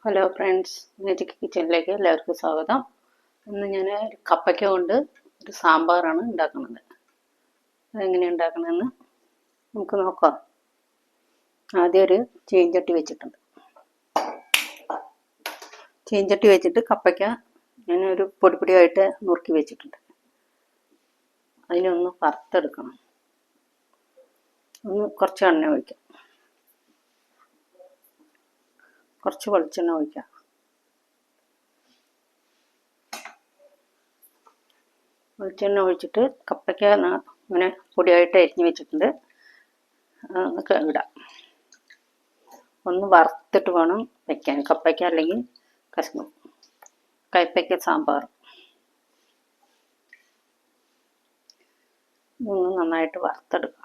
Hello friends, magic കിച്ചണിലേക്ക് എല്ലാവർക്കും സ്വാഗതം. ഇന്ന് ഞാൻ കപ്പയ്ക്ക കൊണ്ട് ഒരു സാമ്പാറാണ് ഉണ്ടാക്കുന്നത്. അതെങ്ങനെയാണ് ഉണ്ടാക്കണമെന്ന് നമുക്ക് നോക്കാം. ആദ്യം ഒരു ചീഞ്ചട്ടി വെച്ചിട്ടുണ്ട്. ചീഞ്ചട്ടി വെച്ചിട്ട് കപ്പയ്ക്ക ഞാനൊരു പൊടിയായിട്ട് നുറുക്കി വെച്ചിട്ടുണ്ട്. അതിനൊന്ന് വറുത്തെടുക്കണം. കുറച്ച് എണ്ണ ഒഴിക്കാം, കുറച്ച് വെളിച്ചെണ്ണ ഒഴിക്കാം. വെളിച്ചെണ്ണ ഒഴിച്ചിട്ട് കപ്പയ്ക്ക ഇങ്ങനെ പൊടിയായിട്ട് അരിഞ്ഞ് വെച്ചിട്ടുണ്ട്, അതൊക്കെ ഇടാം. ഒന്ന് വറുത്തിട്ട് വേണം വയ്ക്കാൻ. കപ്പയ്ക്ക അല്ലെങ്കിൽ കയ്പ്പയ്ക്ക സാമ്പാർ. ഒന്ന് നന്നായിട്ട് വറുത്തെടുക്കുക.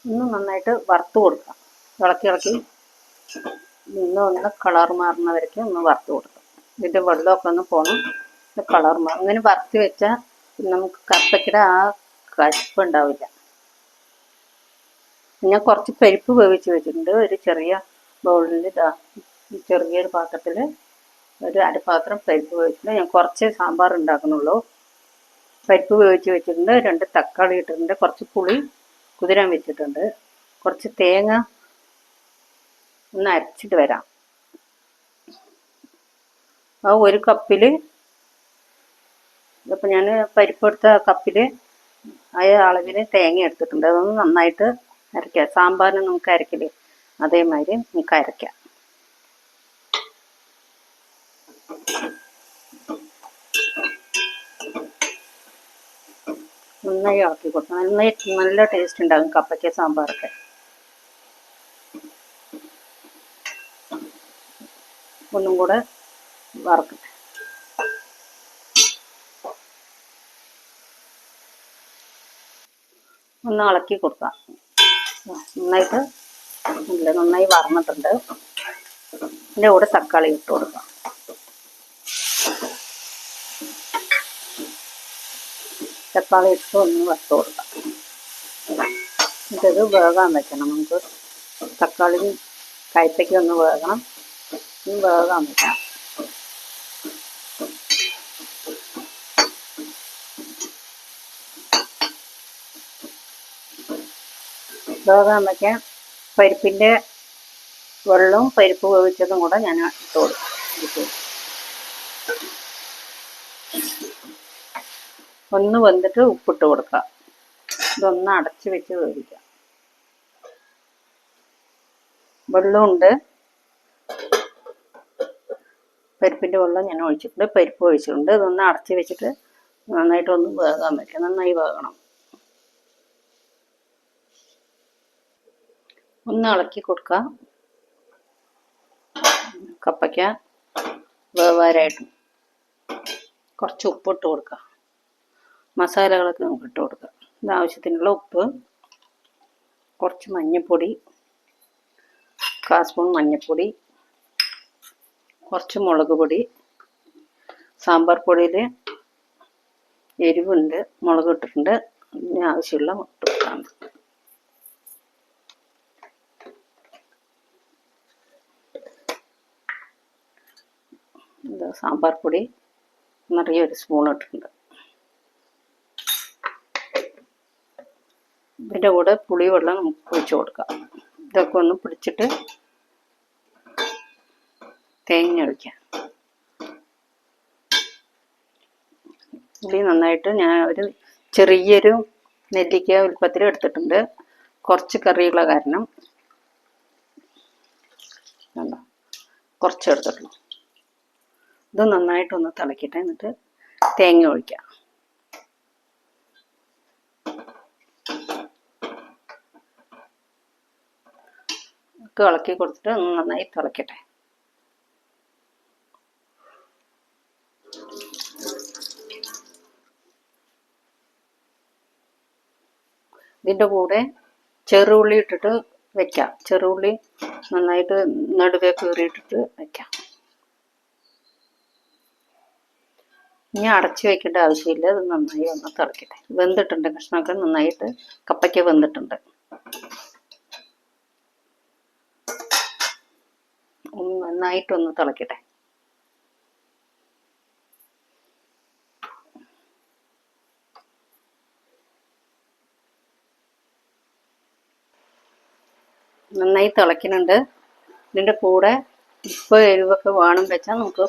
ഒന്ന് നന്നായിട്ട് വറുത്ത് കൊടുക്കാം. ഇളക്കി ഒന്ന് കളർ മാറുന്നവരേക്കും ഒന്ന് വറുത്ത് കൊടുക്കാം. ഇതിൻ്റെ വെള്ളമൊക്കെ ഒന്ന് പോകണം, കളർ മാറും. അങ്ങനെ വറുത്ത് വെച്ചാൽ നമുക്ക് കപ്പയ്ക്കയുടെ ആ കശപ്പ് ഉണ്ടാവില്ല. ഞാൻ കുറച്ച് പരിപ്പ് വേവിച്ച് വെച്ചിട്ടുണ്ട്. ഒരു ചെറിയ ബൗളിൽ ചെറിയൊരു പാത്രത്തിൽ ഒരു അരപ്പാത്രം പരിപ്പ് വേവിച്ചിട്ടുണ്ട്. ഞാൻ കുറച്ച് സാമ്പാർ ഉണ്ടാക്കുന്നുള്ളൂ. പരിപ്പ് വേവിച്ച് വെച്ചിട്ടുണ്ട്. 2 തക്കാളി ഇട്ടിട്ടുണ്ട്. കുറച്ച് പുളി കുതിരാൻ വെച്ചിട്ടുണ്ട്. കുറച്ച് തേങ്ങ ഒന്ന് അരച്ചിട്ട് വരാം. ആ ഒരു കപ്പിൽ, ഇപ്പം ഞാൻ പരിപ്പെടുത്ത കപ്പിൽ ആ അളവിൽ തേങ്ങ എടുത്തിട്ടുണ്ട്. അതൊന്ന് നന്നായിട്ട് അരയ്ക്കാം. സാമ്പാറിന് നമുക്ക് അരക്കില്ലേ, അതേമാതിരി നമുക്ക് അരയ്ക്കാം. നന്നായി ഇളക്കി കൊടുക്കണം. നല്ല ടേസ്റ്റ് ഉണ്ടാകും കപ്പയ്ക്ക സാമ്പാറൊക്കെ. ഒന്നും കൂടെ വറക്കട്ടെ. ഒന്ന് ഇളക്കി കൊടുക്കാം. നന്നായി വറന്നിട്ടുണ്ട്. ഇതിൻ്റെ കൂടെ തക്കാളി ഇട്ട് കൊടുക്കാം. തക്കാളി ഇട്ട് ഒന്ന് വറുത്ത് കൊടുക്കാം. എന്നിട്ടത് വേകാൻ വെക്കണം. നമുക്ക് തക്കാളി കയ്പ്പയ്ക്ക് ഒന്ന് വേകണം. വേകാൻ വെക്കാം. വേകാൻ വയ്ക്കാൻ പരിപ്പിൻ്റെ വെള്ളവും പരിപ്പ് വേവിച്ചതും കൂടെ ഞാൻ ഇട്ട് കൊടുക്കും. ഒന്ന് വെന്തിട്ട് ഉപ്പിട്ട് കൊടുക്കാം. ഇതൊന്ന് അടച്ച് വെച്ച് വേവിക്കാം. വെള്ളമുണ്ട്, പരിപ്പിൻ്റെ വെള്ളം ഞാൻ ഒഴിച്ചിട്ടുണ്ട്, പരിപ്പ് ഒഴിച്ചിട്ടുണ്ട്. ഇതൊന്ന് അടച്ച് വെച്ചിട്ട് നന്നായിട്ടൊന്ന് വേകാൻ വയ്ക്കാം. നന്നായി വേകണം. ഒന്ന് ഇളക്കി കൊടുക്കാം. കപ്പയ്ക്ക വേവാനായിട്ട് കുറച്ച് ഉപ്പിട്ട് കൊടുക്കാം. മസാലകളൊക്കെ നമുക്ക് ഇട്ട് കൊടുക്കാം. ഇത് ആവശ്യത്തിനുള്ള ഉപ്പ്, കുറച്ച് മഞ്ഞൾപ്പൊടി, 1/4 സ്പൂൺ മഞ്ഞൾപ്പൊടി, കുറച്ച് മുളക് പൊടി. സാമ്പാർ പൊടിയിൽ എരിവുണ്ട്, മുളക് ഇട്ടിട്ടുണ്ട്. ഇതിന് ആവശ്യമുള്ള ഇട്ട് കൊടുക്കാം. സാമ്പാർ പൊടി നിറയെ 1 സ്പൂൺ ഇട്ടിട്ടുണ്ട്. ഇതിൻ്റെ കൂടെ പുളിവെള്ളം നമുക്ക് ഒഴിച്ച് കൊടുക്കാം. ഇതൊക്കെ ഒന്ന് പിടിച്ചിട്ട് തേങ്ങ ഒഴിക്കാം. പുളി നന്നായിട്ട് ഞാൻ ഒരു ചെറിയൊരു നെല്ലിക്ക വലുപ്പത്തിൽ എടുത്തിട്ടുണ്ട്. കുറച്ച് കറിയുള്ള കാരണം കുറച്ച് എടുത്തിട്ടുള്ളൂ. ഇത് നന്നായിട്ടൊന്ന് തിളക്കട്ടെ. എന്നിട്ട് തേങ്ങ ഒഴിക്കാം. ഇളക്കി കൊടുത്തിട്ട് ഒന്ന് നന്നായി തിളക്കട്ടെ. ഇതിൻ്റെ കൂടെ ചെറുള്ളി ഇട്ടിട്ട് വെക്കാം. ചെറുള്ളി നന്നായിട്ട് നടുവേ കീറിയിട്ടിട്ട് വെക്കാം. ഇനി അടച്ചു വെക്കേണ്ട ആവശ്യമില്ല. ഇത് നന്നായി ഒന്ന് തിളക്കട്ടെ. വെന്തിട്ടുണ്ട്, കഷ്ണമൊക്കെ നന്നായിട്ട് കപ്പയ്ക്ക വെന്തിട്ടുണ്ട്. നന്നായിട്ടൊന്ന് തിളക്കട്ടെ. നന്നായി തിളയ്ക്കുന്നുണ്ട്. ഇതിൻ്റെ കൂടെ ഉപ്പ് എരിവൊക്കെ വേണം വെച്ചാൽ നമുക്ക്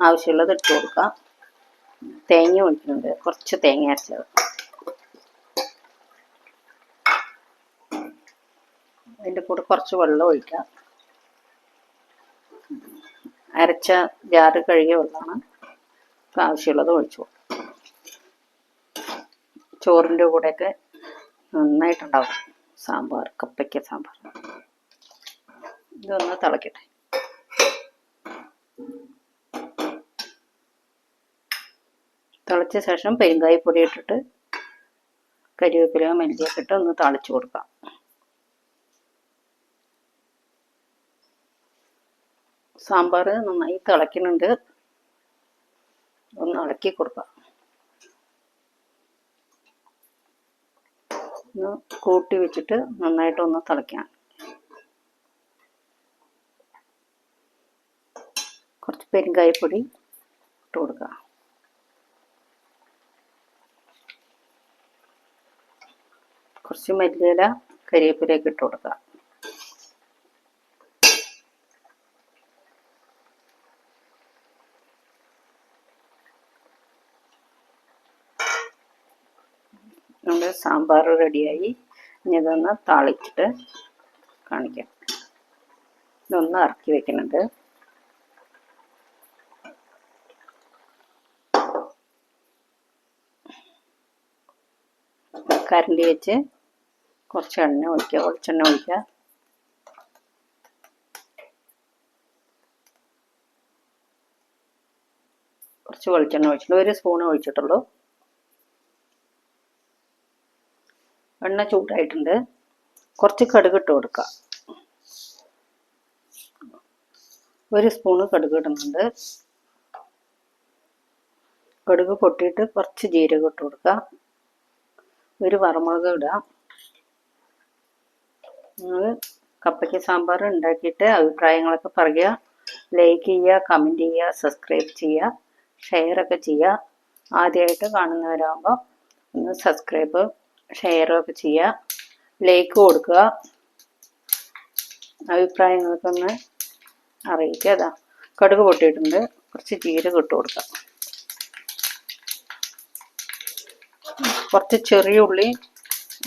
ആവശ്യമുള്ളത് ഇട്ട് കൊടുക്കാം. തേങ്ങ ഒഴിക്കുന്നുണ്ട്, കുറച്ച് തേങ്ങ അരച്ചത്. അതിൻ്റെ കൂടെ കുറച്ച് വെള്ളം ഒഴിക്കാം. അരച്ച ജാറ് കഴുകിയ വെള്ളമാണ്. ആവശ്യമുള്ളത് ഒഴിച്ചു കൊടുക്കാം. ചോറിൻ്റെ കൂടെയൊക്കെ നന്നായിട്ടുണ്ടാവും സാമ്പാർ, കപ്പയ്ക്ക സാമ്പാർ. ഇതൊന്ന് തിളക്കട്ടെ. തിളച്ച ശേഷം പെരുങ്കായപ്പൊടി ഇട്ടിട്ട് കരിവേപ്പില മല്ലിയൊക്കെ ഇട്ട് ഒന്ന് തളിച്ചു കൊടുക്കാം. സാമ്പാർ നന്നായി തിളയ്ക്കുന്നുണ്ട്. ഒന്ന് ഇളക്കി കൊടുക്കാം. ഒന്ന് കൂട്ടി വെച്ചിട്ട് നന്നായിട്ടൊന്ന് തിളയ്ക്കാം. കുറച്ച് പെരുങ്കായപ്പൊടി ഇട്ട് കൊടുക്കുക. കുറച്ച് മല്ലിയില കരിവേപ്പിലയൊക്കെ ഇട്ട് കൊടുക്കുക. നമ്മുടെ സാമ്പാർ റെഡിയായി. ഇനി ഇതൊന്ന് താളിച്ചിട്ട് കാണിക്കാം. ഇതൊന്ന് ഇറക്കി വെക്കുന്നുണ്ട്. കരണ്ടി വെച്ച് കുറച്ച് എണ്ണ ഒഴിക്കുക, വെളിച്ചെണ്ണ ഒഴിക്കുക. കുറച്ച് വെളിച്ചെണ്ണ ഒഴിച്ചിട്ട് 1 സ്പൂൺ ഒഴിച്ചിട്ടുള്ളൂ. എണ്ണ ചൂടായിട്ടുണ്ട്. കുറച്ച് കടുക് ഇട്ട് കൊടുക്കുക. 1 സ്പൂണ് കടുക് ഇടുന്നുണ്ട്. കടുക് പൊട്ടിയിട്ട് കുറച്ച് ജീരകം ഇട്ട് കൊടുക്കുക. 1 വറമുളക് ഇടാം. നിങ്ങൾ കപ്പയ്ക്ക സാമ്പാർ ഉണ്ടാക്കിയിട്ട് അഭിപ്രായങ്ങളൊക്കെ പറയുക. ലൈക്ക് ചെയ്യുക, കമൻറ്റ് ചെയ്യുക, സബ്സ്ക്രൈബ് ചെയ്യുക, ഷെയറൊക്കെ ചെയ്യുക. ആദ്യമായിട്ട് കാണുന്നവരാകുമ്പോൾ ഒന്ന് സബ്സ്ക്രൈബ് ഷെയറൊക്കെ ചെയ്യുക, ലൈക്ക് കൊടുക്കുക. അഭിപ്രായങ്ങളൊക്കെ ഒന്ന് അറിയിക്കുക. അതാ കടുക് പൊട്ടിയിട്ടുണ്ട്. കുറച്ച് ജീരകം ഇട്ട് കൊടുക്കുക. കുറച്ച് ചെറിയ ഉള്ളി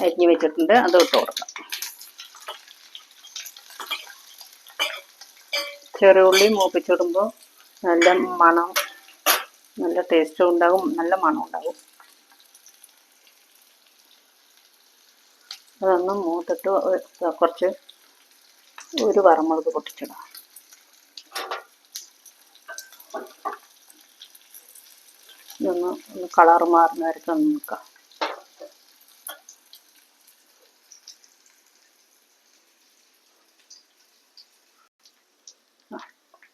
അരിഞ്ഞ് വെച്ചിട്ടുണ്ട്, അത് ഇട്ട് കൊടുക്കാം. ചെറിയ ഉള്ളി മൂപ്പിച്ചിടുമ്പോൾ നല്ല മണം, നല്ല ടേസ്റ്റും ഉണ്ടാകും, നല്ല മണം ഉണ്ടാകും. അതൊന്ന് മൂത്തിട്ട് കുറച്ച് 1 വറമുളക് പൊട്ടിച്ചിടാം. ഇതൊന്ന് കളർ മാറുന്ന വരയ്ക്ക് ഒന്ന് നിൽക്കാം.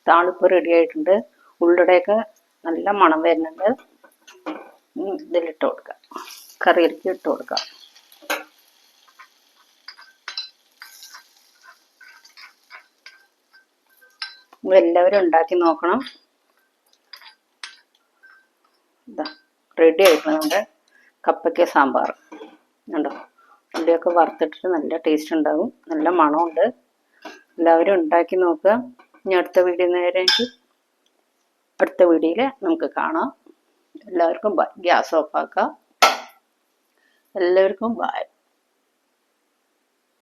താളിപ്പ് റെഡി ആയിട്ടുണ്ട്. ഉള്ളിടയൊക്കെ നല്ല മണം വരുന്നുണ്ട്. ഇതിലിട്ട് കൊടുക്കാം, കറിയിലേക്ക് ഇട്ട് കൊടുക്കാം. എല്ലാവരും ഉണ്ടാക്കി നോക്കണം. ഇതാ റെഡി ആയിട്ടുണ്ട് നമ്മുടെ കപ്പയ്ക്ക സാമ്പാർ. കണ്ടോ, ഉള്ളിയൊക്കെ വറുത്തിട്ടിട്ട് നല്ല ടേസ്റ്റ് ഉണ്ടാകും, നല്ല മണമുണ്ട്. എല്ലാവരും ഉണ്ടാക്കി നോക്കുക. ഇനി അടുത്ത വീഡിയോയിൽ നമുക്ക് കാണാം. എല്ലാവർക്കും ബൈ. ഗ്യാസ് ഓഫ് ആക്കാം. എല്ലാവർക്കും ബൈ.